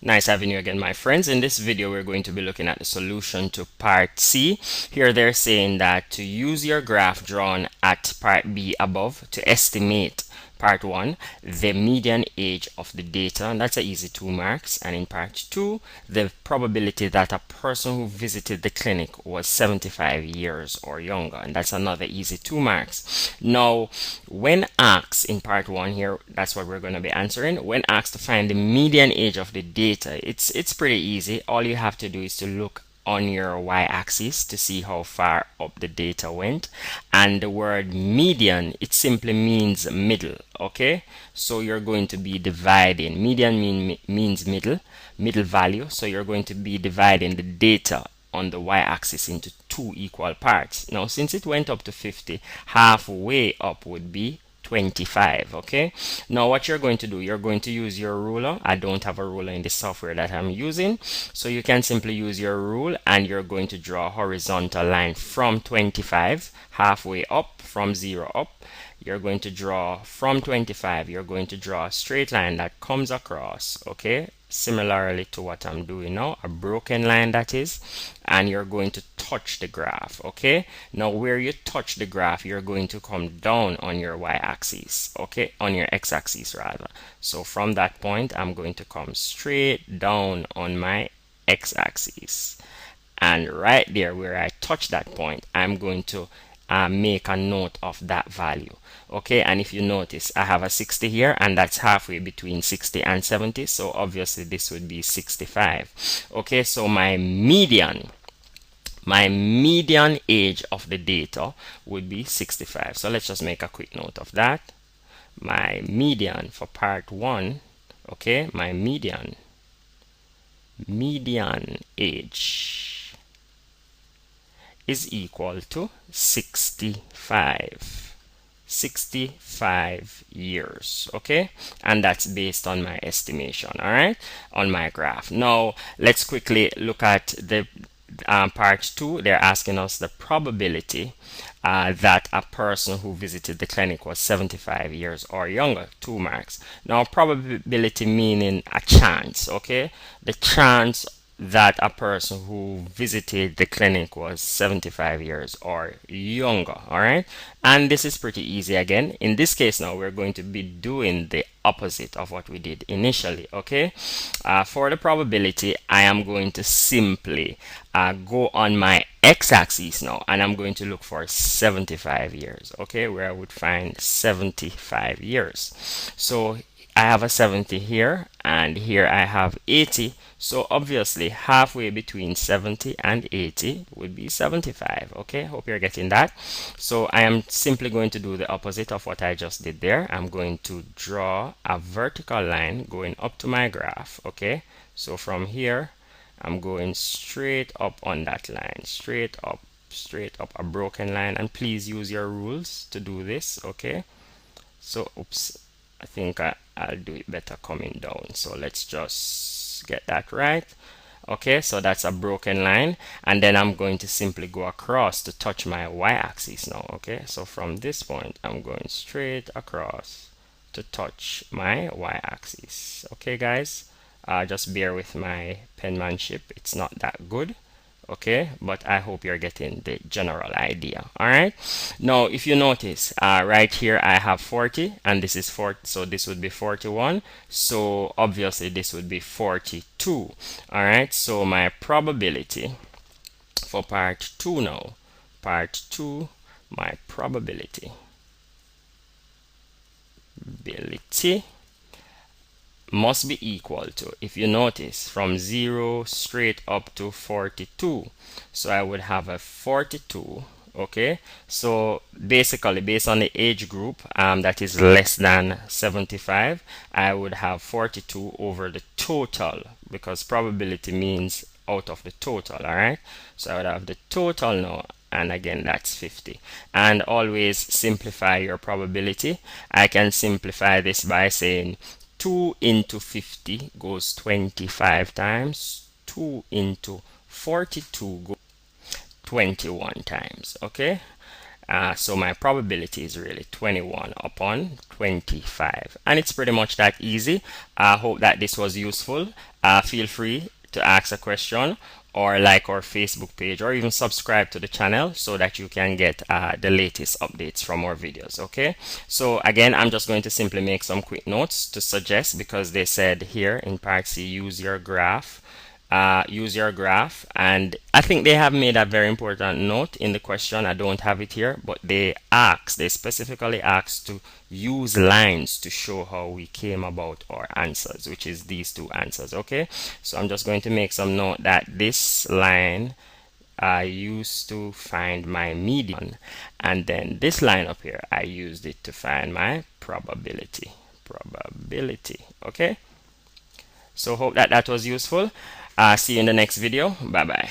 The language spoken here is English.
Nice having you again, my friends. In this video, we're going to be looking at the solution to part C. Here they're saying that to use your graph drawn at part B above to estimate part 1, the median age of the data, and that's an easy 2 marks. And in part 2, the probability that a person who visited the clinic was 75 years or younger, and that's another easy 2 marks. Now, when asked in part 1 here, that's what we're going to be answering. When asked to find the median age of the data, it's pretty easy. All you have to do is to look on your y-axis to see how far up the data went, and the word median, it simply means middle. Okay, so you're going to be dividing, median means middle value, so you're going to be dividing the data on the y-axis into 2 equal parts. Now since it went up to 50, halfway up would be 25. Okay, now what you're going to do, you're going to use your ruler. I don't have a ruler in the software that I'm using, so you can simply use your rule, and you're going to draw a horizontal line from 25 halfway up, from 0 up. You're going to draw from 25, you're going to draw a straight line that comes across, okay, similarly to what I'm doing now, a broken line that is, and you're going to touch the graph. Okay, now where you touch the graph, you're going to come down on your y-axis, okay, on your x-axis rather. So from that point, I'm going to come straight down on my x-axis, and right there where I touch that point, I'm going to make a note of that value. Okay, and if you notice, I have a 60 here, and that's halfway between 60 and 70, so obviously this would be 65. Okay, so my median age of the data would be 65. So let's just make a quick note of that. My median for part 1, okay, my median age is equal to 65 years. Okay, and that's based on my estimation, all right, on my graph. Now let's quickly look at the part 2. They're asking us the probability that a person who visited the clinic was 75 years or younger, 2 marks. Now probability meaning a chance, okay, the chance that a person who visited the clinic was 75 years or younger. All right, and this is pretty easy. Again, in this case now, we're going to be doing the opposite of what we did initially. Okay, for the probability, I am going to simply go on my x-axis now, and I'm going to look for 75 years. Okay, where I would find 75 years. So I have a 70 here, and here I have 80. So obviously halfway between 70 and 80 would be 75. Okay, hope you're getting that. So I am simply going to do the opposite of what I just did there. I'm going to draw a vertical line going up to my graph. Okay, so from here I'm going straight up on that line, straight up, a broken line, and please use your rules to do this. Okay, so oops, I think I'll do it better coming down. So let's just get that right. Okay, so that's a broken line, and then I'm going to simply go across to touch my y-axis now. Okay, so from this point I'm going straight across to touch my y-axis. Okay guys, just bear with my penmanship, it's not that good. Okay, but I hope you're getting the general idea. All right, now if you notice, right here I have 40, and this is 40, so this would be 41, so obviously this would be 42. All right, so my probability for part 2 now, my probability must be equal to, if you notice, from 0 straight up to 42. So I would have a 42. Okay, so basically based on the age group that is less than 75, I would have 42 over the total, because probability means out of the total. All right, so I would have the total now, and again that's 50. And always simplify your probability. I can simplify this by saying 2 into 50 goes 25 times, 2 into 42 goes 21 times. Okay, So my probability is really 21 upon 25. And it's pretty much that easy. I hope that this was useful. Feel free to ask a question or like our Facebook page or even subscribe to the channel so that you can get the latest updates from our videos. Okay, so again, I'm just going to simply make some quick notes to suggest, because they said here in part C, use your graph, and I think they have made a very important note in the question. I don't have it here, but they specifically asked to use lines to show how we came about our answers, which is these two answers. Okay, so I'm just going to make some note that this line I used to find my median, and then this line up here I used it to find my probability. Okay, so hope that that was useful. See you in the next video. Bye bye.